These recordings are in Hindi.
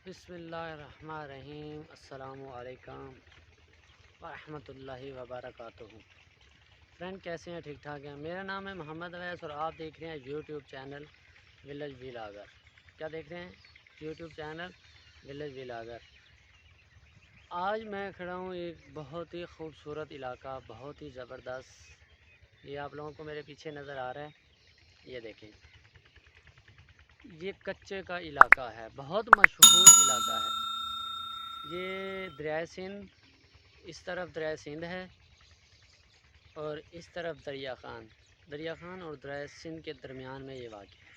बिस्मिल्लाहिर्रहमानिर्रहीम। अस्सलामु अलैकुम वरहमतुल्लाहि वबरकातुहू। फ्रेंड, कैसे हैं? ठीक ठाक हैं। मेरा नाम है मोहम्मद अवैस और आप देख रहे हैं यूट्यूब चैनल विलेज व्लॉगर। क्या देख रहे हैं? YouTube channel village vlogger. आज मैं खड़ा हूँ एक बहुत ही खूबसूरत इलाका, बहुत ही ज़बरदस्त। ये आप लोगों को मेरे पीछे नज़र आ रहा है, ये देखें। ये कच्चे का इलाका है, बहुत मशहूर इलाका है। ये दरिया सिंध, इस तरफ दरिया सिंध है और इस तरफ दरिया खान और दरिया सिंध के दरमियान में ये वाक़ है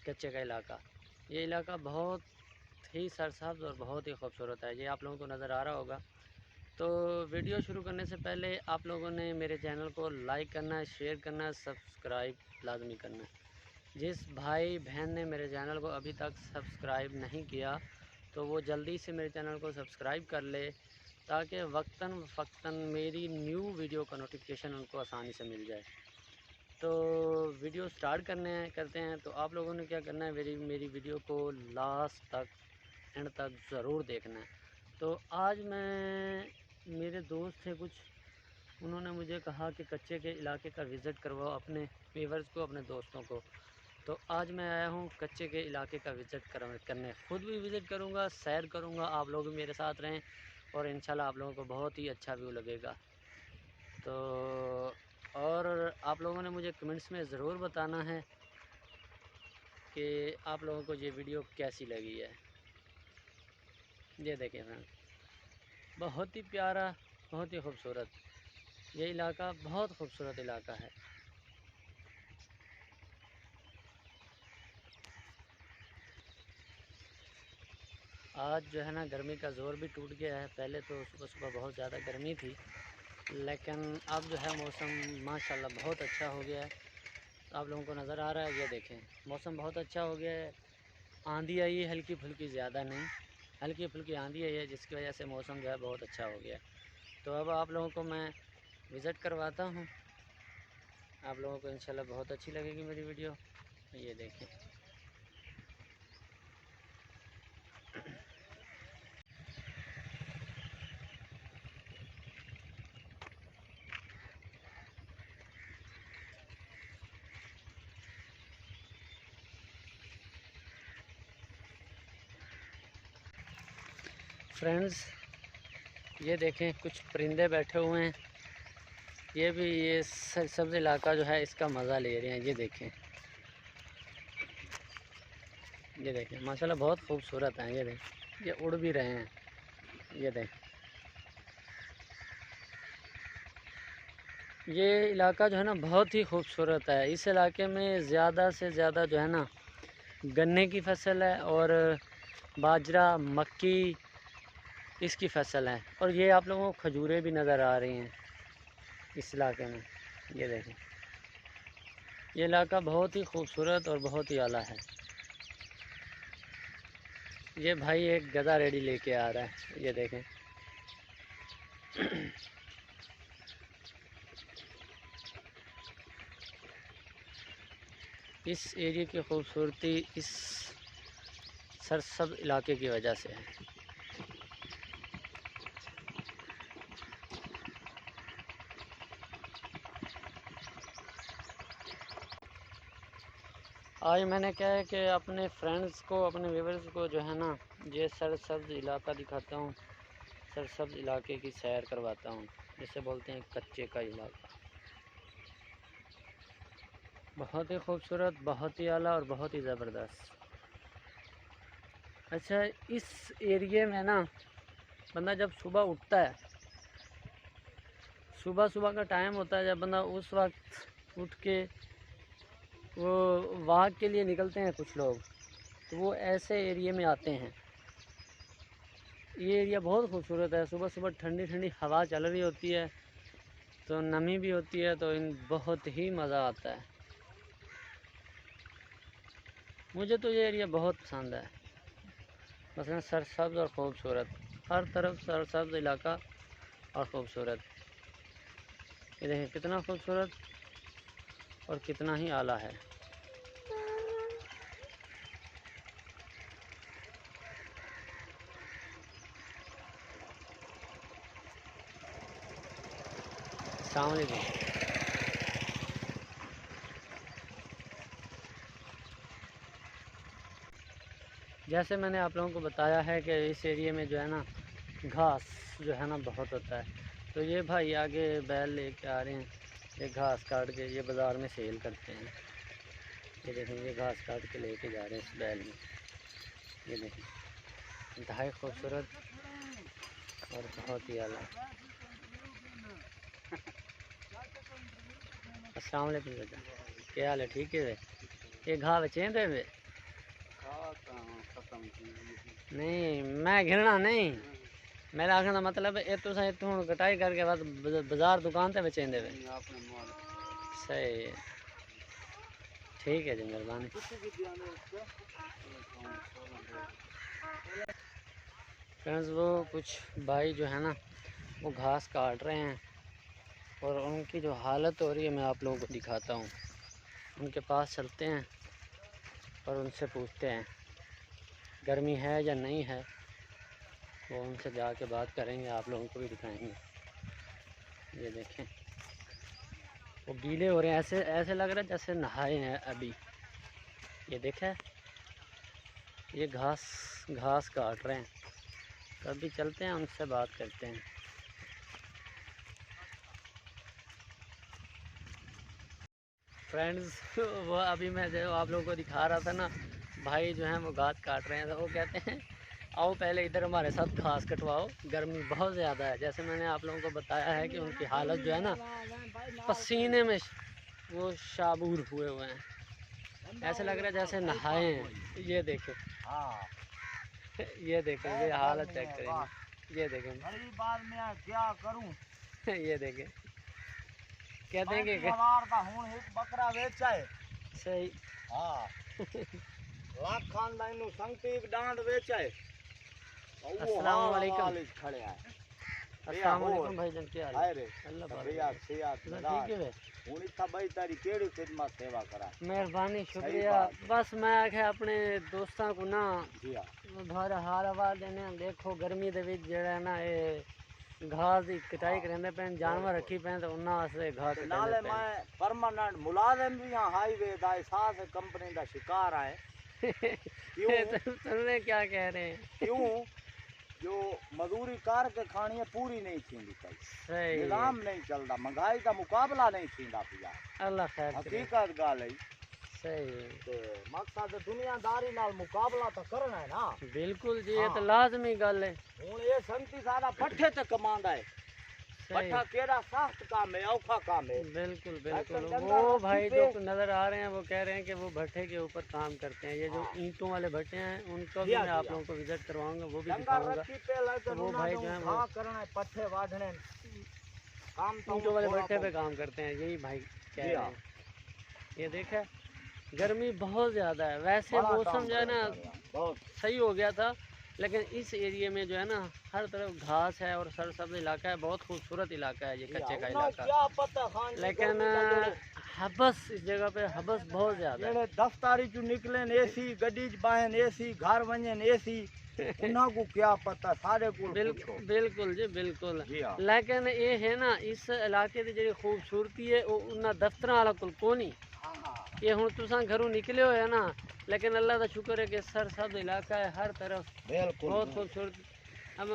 कच्चे का इलाका। ये इलाका बहुत ही सरसब्ज़ और बहुत ही खूबसूरत है। ये आप लोगों को नज़र आ रहा होगा। तो वीडियो शुरू करने से पहले आप लोगों ने मेरे चैनल को लाइक करना है, शेयर करना है, सब्सक्राइब लाजमी करना है। जिस भाई बहन ने मेरे चैनल को अभी तक सब्सक्राइब नहीं किया तो वो जल्दी से मेरे चैनल को सब्सक्राइब कर ले, ताकि वक्तन फ़क्तन मेरी न्यू वीडियो का नोटिफिकेशन उनको आसानी से मिल जाए। तो वीडियो स्टार्ट करते हैं। तो आप लोगों ने क्या करना है, मेरी वीडियो को लास्ट तक, एंड तक ज़रूर देखना है। तो आज मैं, मेरे दोस्त थे कुछ, उन्होंने मुझे कहा कि कच्चे के इलाके का विज़िट करवाओ अपने व्यूअर्स को, अपने दोस्तों को। तो आज मैं आया हूँ कच्चे के इलाके का विज़िट करने। ख़ुद भी विज़िट करूँगा, सैर करूँगा, आप लोग भी मेरे साथ रहें और इंशाल्लाह आप लोगों को बहुत ही अच्छा व्यू लगेगा। तो और आप लोगों ने मुझे कमेंट्स में ज़रूर बताना है कि आप लोगों को ये वीडियो कैसी लगी है। ये देखें फ्रेंड, बहुत ही प्यारा, बहुत ही खूबसूरत ये इलाका, बहुत खूबसूरत इलाका है। आज जो है ना, गर्मी का ज़ोर भी टूट गया है। पहले तो सुबह सुबह बहुत ज़्यादा गर्मी थी, लेकिन अब जो है मौसम माशाल्लाह बहुत अच्छा हो गया है। तो आप लोगों को नज़र आ रहा है, ये देखें, मौसम बहुत अच्छा हो गया है। आंधी आई है हल्की फुल्की, ज़्यादा नहीं, हल्की फुल्की आंधी आई है, जिसकी वजह से मौसम जो है बहुत अच्छा हो गया है। तो अब आप लोगों को मैं विज़िट करवाता हूँ। आप लोगों को इंशाल्लाह बहुत अच्छी लगेगी मेरी वीडियो। ये देखें, फ्रेंड्स, ये देखें, कुछ परिंदे बैठे हुए हैं। ये भी ये सब्ज़ इलाका जो है, इसका मज़ा ले रहे हैं। ये देखें माशाल्लाह बहुत खूबसूरत हैं। ये देखें, ये उड़ भी रहे हैं। ये देखें, ये इलाका जो है ना बहुत ही खूबसूरत है। इस इलाके में ज़्यादा से ज़्यादा जो है ना गन्ने की फसल है और बाजरा, मक्की, इसकी फसल है। और ये आप लोगों को खजूरें भी नज़र आ रही हैं इस इलाके में। ये देखें, ये इलाका बहुत ही खूबसूरत और बहुत ही आला है। ये भाई एक गधा रेडी लेके आ रहा है, ये देखें। इस एरिया की खूबसूरती इस सरसब्ज़ इलाके की वजह से है। आज मैंने क्या है कि अपने फ्रेंड्स को, अपने व्यूअर्स को जो है ना, ये सरसब्ज़ इलाका दिखाता हूँ, सरसब्ज़ इलाके की सैर करवाता हूँ, जिसे बोलते हैं कच्चे का इलाका। बहुत ही खूबसूरत, बहुत ही आला और बहुत ही ज़बरदस्त। अच्छा, इस एरिए में ना बंदा जब सुबह उठता है, सुबह सुबह का टाइम होता है, जब बंदा उस वक्त उठ के वो वॉक के लिए निकलते हैं कुछ लोग, तो वो ऐसे एरिए में आते हैं। ये एरिया बहुत खूबसूरत है। सुबह सुबह ठंडी ठंडी हवा चल रही होती है, तो नमी भी होती है, तो इन बहुत ही मज़ा आता है। मुझे तो ये एरिया बहुत पसंद है। मसलन सरसब्ज़ और ख़ूबसूरत, हर तरफ सरसब्ज़ इलाका और ख़ूबसूरत। ये देखिए कितना खूबसूरत और कितना ही आला है। अस्सलाम वालेकुम। जैसे मैंने आप लोगों को बताया है कि इस एरिया में जो है ना घास जो है ना बहुत होता है, तो ये भाई आगे बैल लेके आ रहे हैं, ये घास काट के ये बाज़ार में सेल करते हैं। ये देखें, ये घास काट के लेके जा रहे हैं इस बैल में। ये देखें, इंतहाई खूबसूरत और बहुत ही आला। अस्सलाम वालेकुम बेटा, क्या हाल है? ठीक है। ये घाह बचें दे वे नहीं, मैं घिरना नहीं, मेरा आखने का मतलब है तुस इतों कटाई करके बाद बाजार दुकान ते बेचें दे वे। सही है, ठीक है जी, मेहरबानी। फ्रेंड्स, वो कुछ भाई जो है ना वो घास काट रहे हैं और उनकी जो हालत हो रही है मैं आप लोगों को दिखाता हूँ। उनके पास चलते हैं और उनसे पूछते हैं गर्मी है या नहीं है, वो उनसे जाके बात करेंगे, आप लोगों को भी दिखाएंगे। ये देखें, वो गीले हो रहे हैं, ऐसे ऐसे लग रहा है जैसे नहाए हैं अभी। ये देखें, ये घास काट रहे हैं, तो अभी चलते हैं उनसे बात करते हैं। फ्रेंड्स, वो अभी मैं जो आप लोगों को दिखा रहा था ना, भाई जो हैं वो घास काट रहे हैं, तो वो कहते हैं आओ पहले इधर हमारे साथ घास कटवाओ, गर्मी बहुत ज़्यादा है। जैसे मैंने आप लोगों को बताया है कि उनकी हालत जो है ना पसीने में वो शाबूर हुए हुए हैं, ऐसे लग रहा है जैसे नहाए हैं। ये देखें, ये देखें, ये हालत चेक करेंगे। ये देखें, क्या करूं? ये देखें, कहते हैं कि बकरा वेचा है। सही। हाँ, लाख खानदान नु संगती डांड वेचा है। अस्सलाम वालेकुम। खड़े है। अस्सलाम वालेकुम भाईजान, क्या हाल है? अरे अल्लाह बढ़िया सेहत ठीक है वे। हुन इथा भाई तारी केड़ी खिदमत सेवा करा। मेहरबानी, शुक्रिया। बस मैं आखे अपने दोस्तों को ना जी हां बाहर हाल हवाल देने। देखो गर्मी दे विच जेड़ा है ना ये घास की कटाई करेंदे पैन, जानवर रखी पैन, तो उन्हां वास्ते घाह कटाई नाले मैं परमानेंट मुलाजिम भी हां, हाईवे दा एहसास कंपनी दा शिकार है। क्यों तुमने क्या कह रहे हैं? क्यों जो मजदूरी कार के खानी है पूरी नहीं थींदी पई, सही निजाम नहीं चलता, महंगाई का मुकाबला नहीं थींदा पिया। अल्लाह खैर करे। हकीकत गाल है। सही ते मकसद दुनियादारी नाल मुकाबला तो करना है ना। बिल्कुल जी, ये तो लाजमी गल है। हुन ये संगती सारा पट्ठे ते कमांदा है। पट्ठा केड़ा सख्त काम है, औखा काम है। बिल्कुल बिल्कुल। वो भाई जो नज़र आ रहे हैं वो कह रहे हैं कि वो भट्ठे के ऊपर काम करते हैं। ये जो ईंटों वाले भट्ठे हैं उनको भी मैं आप लोगों को विजिट करवाऊंगा, वो भी दिखाऊंगा। तो वो भाई जो है वो पट्ठे वाढ़ने काम ईंटों वाले भट्ठे पे काम करते हैं, यही भाई कह रहे हैं। ये देखे, गर्मी बहुत ज़्यादा है। वैसे मौसम जो है ना बहुत सही हो गया था, लेकिन इस एरिया में जो है ना हर तरफ घास है और सरसब्ज इलाका है, बहुत खूबसूरत इलाका है ये कच्चे का इलाका। लेकिन हबस इस जगह पे हबस बहुत ज़्यादा है। दफ्तारी चू निकले एसी गड्डी च बाहन एसी घर वंजन एसी उन्हां को क्या पता सारे को। बिल्कुल बिल्कुल जी बिल्कुल। लेकिन ये है ना इस इलाके की जी खूबसूरती है वो उन्होंने दफ्तर वाला कुल कोनी। ये हूँ तुसा घरों निकले हो है ना, लेकिन अल्लाह का शुक्र है कि सरसब्ज इलाका है हर तरफ, बहुत खूबसूरत। अब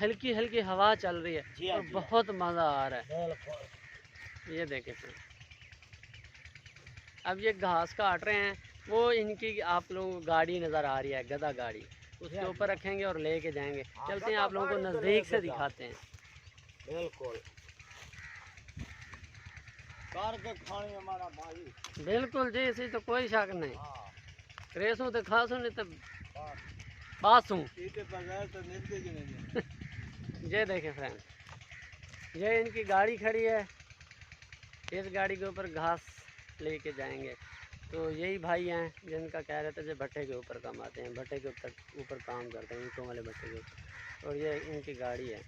हल्की हल्की हवा चल रही है और बहुत मज़ा आ रहा है। ये देखें फिर, अब ये घास काट रहे हैं, वो इनकी आप लोगों को गाड़ी नज़र आ रही है, गधा गाड़ी, उसके ऊपर रखेंगे और लेके जाएंगे। चलते हैं आप लोगों को नज़दीक से दिखाते हैं। बिल्कुल कार के खाने हमारा भाई। बिल्कुल जी, इसी तो कोई शक नहीं। रेसों तो खासों नहीं तो बासों। ये देखें फ्रेंड, ये इनकी गाड़ी खड़ी है, इस गाड़ी के ऊपर घास लेके जाएंगे। तो यही भाई हैं जिनका कह रहे थे जो भट्टे के ऊपर काम आते हैं, भट्टे के ऊपर काम करते हैं, ईंटों वाले भट्टे के ऊपर, और ये इनकी गाड़ी है।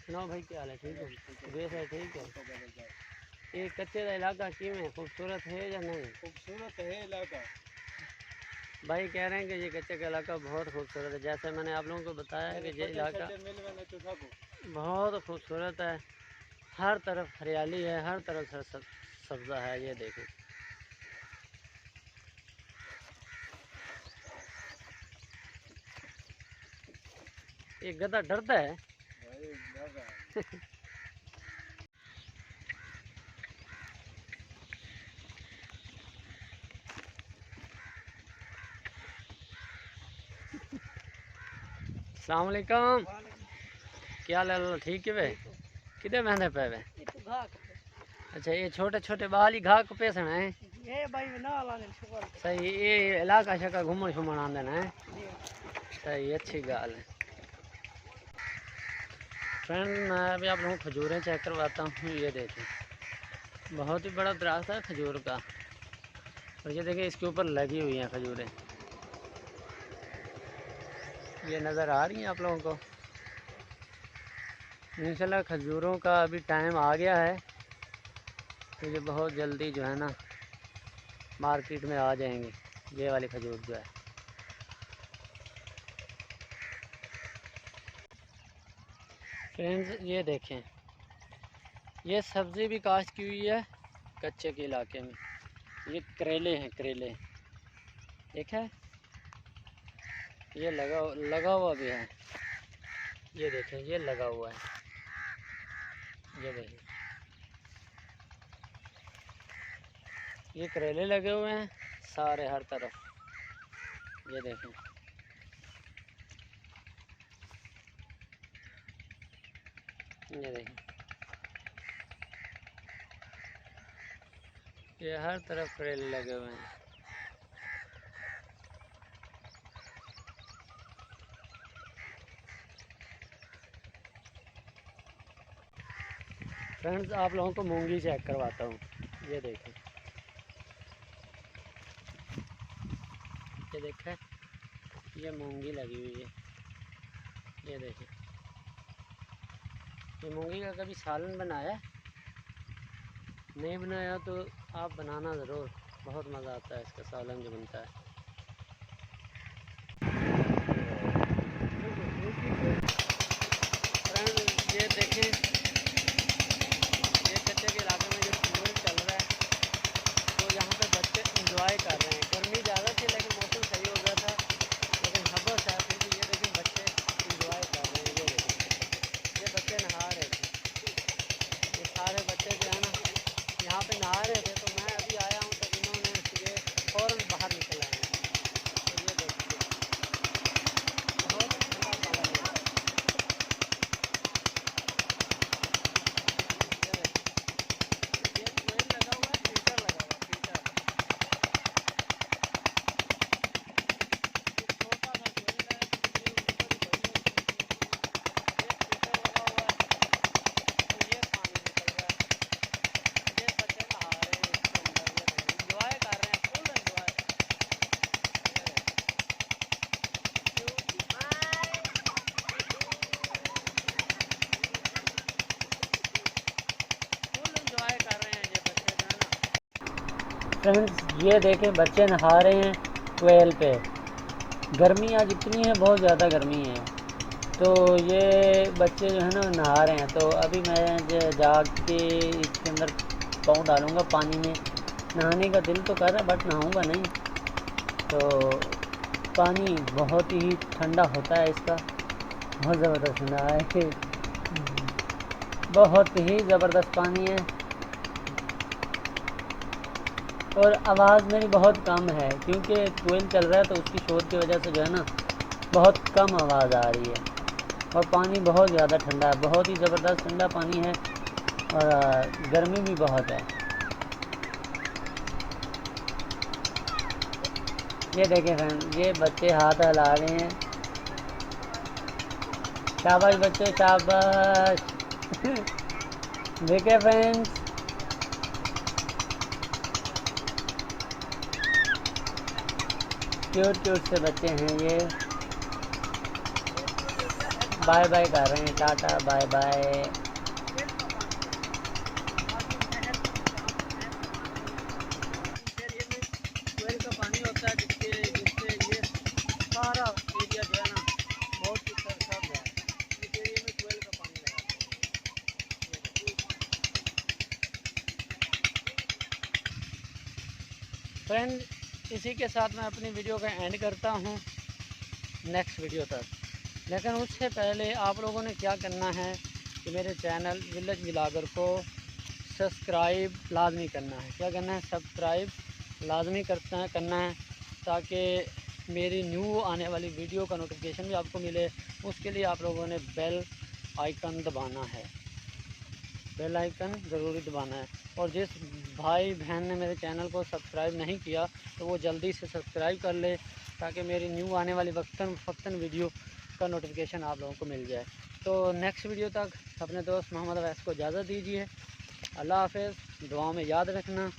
सुनाओ भाई, क्या हाल है? ठीक है, बेस है, ठीक है। ये कच्चे का इलाका किमें खूबसूरत है या नहीं? खूबसूरत है इलाका। भाई कह रहे हैं कि ये कच्चे का इलाका बहुत खूबसूरत है। जैसे मैंने आप लोगों को बताया है कि ये इलाका बहुत खूबसूरत है हर तरफ हरियाली है, हर तरफ सब्जा है। ये देखें, एक गधा डरता है। अस्सलाम वालेकुम, क्या हाल है? ठीक है वे? किधर बंधे पे वे? अच्छा, ये छोटे छोटे बाल ही घाह को पेसण है। ये भाई ना लाने शुक्र सही, ये इलाका शका घूमन शुमन आंदे हैं। सही, अच्छी गाल है। फ्रेंड, मैं अभी आप लोगों को खजूरें चेक करवाता हूँ। ये देखें, बहुत ही बड़ा दरख्त है खजूर का, और ये देखें इसके ऊपर लगी हुई हैं खजूरें। ये नज़र आ रही हैं आप लोगों को। इंशाल्लाह खजूरों का अभी टाइम आ गया है, तो ये बहुत जल्दी जो है ना मार्केट में आ जाएंगे। ये वाली खजूर जो है, फ्रेंड्स ये देखें, ये सब्ज़ी भी काश्त की हुई है कच्चे के इलाके में। ये करेले हैं, करेले देखा है, ये लगा हुआ भी है। ये देखें, ये लगा हुआ है। ये देखें, ये करेले लगे हुए हैं सारे हर तरफ। ये देखें, ये देखें, ये हर तरफ करेले लगे हुए हैं। फ्रेंड्स, आप लोगों को मूंगी चेक करवाता हूँ। ये देखें, ये देखें, ये मूंगी लगी हुई है। ये देखें, ये मूंगी का कभी सालन बनाया? नहीं बनाया तो आप बनाना ज़रूर, बहुत मज़ा आता है इसका सालन जो बनता है। फ्रेंड्स ये देखें, ये कच्चे के इलाके में जो टूर चल रहा है, तो यहाँ पे बच्चे इंजॉय कर रहे हैं। गर्मी ज़्यादा थी लेकिन मौसम सही हो गया था, लेकिन हबस है फिर भी। ये देखें, बच्चे इंजॉय कर रहे हैं। ये देखें, ये बच्चे नहा रहे थे। ये सारे बच्चे जो है ना यहाँ पे नहा रहे थे, तो मैं अभी आया हूँ तो इन्होंने ये फ़ौरन बाहर निकल आए हैं। तो ये देखिए, बहुत ठंडा पानी है। ये कोयल लगा हुआ है, फ़िल्टर लगा हुआ है, फ़िल्टर। ये छोटा सा कोयल है, ये ऊपर बड़ी होती है। ये फ़िल्टर लगा हुआ है, तो ये पानी निकल रहा है। ये बच्चे नहा रहे हैं इसके अंदर। ये एंजॉय कर रहे हैं, फुल एंजॉय। फुल एंजॉय कर रहे हैं ये बच्चे जो है ना। फ्रेंड्स ये देखें, बच्चे नहा रहे हैं ट्वेल पे। गर्मी आज इतनी है, बहुत ज़्यादा गर्मी है, तो ये बच्चे जो है ना नहा रहे हैं। तो अभी मैं जाके इसके अंदर पाँव डालूँगा पानी में। नहाने का दिल तो कर रहा है बट नहाऊँगा नहीं। तो पानी बहुत ही ठंडा होता है इसका, बहुत ज़बरदस्त ठंडा है। बहुत ही ज़बरदस्त पानी है, और आवाज़ मेरी बहुत कम है क्योंकि ट्वेल चल रहा है, तो उसकी शोर की वजह से जो है ना बहुत कम आवाज़ आ रही है। और पानी बहुत ज़्यादा ठंडा है, बहुत ही ज़बरदस्त ठंडा पानी है, और गर्मी भी बहुत है। ये देखें फ्रेंड, ये बच्चे हाथ हिला रहे हैं। शाबाश बच्चे, शाबाश। देखे फ्रेंड्स, क्यूट क्यूट से बच्चे हैं ये। बाय बाय कर रहे हैं, टाटा बाय बाय। ट्वेल का पानी होता है जिससे ये सारा एरिया जो है ना बहुत ही सर्द है। इस एरिया में ट्वेल का पानी लगाते हैं। फ्रेंड, इसी के साथ मैं अपनी वीडियो का एंड करता हूँ नेक्स्ट वीडियो तक। लेकिन उससे पहले आप लोगों ने क्या करना है कि मेरे चैनल विलेज व्लॉगर को सब्सक्राइब लाजमी करना है। क्या करना है? सब्सक्राइब लाजमी करना है ताकि मेरी न्यू आने वाली वीडियो का नोटिफिकेशन भी आपको मिले। उसके लिए आप लोगों ने बेल आइकन दबाना है, बेल आइकन ज़रूरी दबाना है। और जिस भाई बहन ने मेरे चैनल को सब्सक्राइब नहीं किया तो वो जल्दी से सब्सक्राइब कर ले ताकि मेरी न्यू आने वाली वक्तन वीडियो का नोटिफिकेशन आप लोगों को मिल जाए। तो नेक्स्ट वीडियो तक अपने दोस्त मोहम्मद अवैस को इजाज़त दीजिए। अल्लाह हाफ़िज़। दुआ में याद रखना।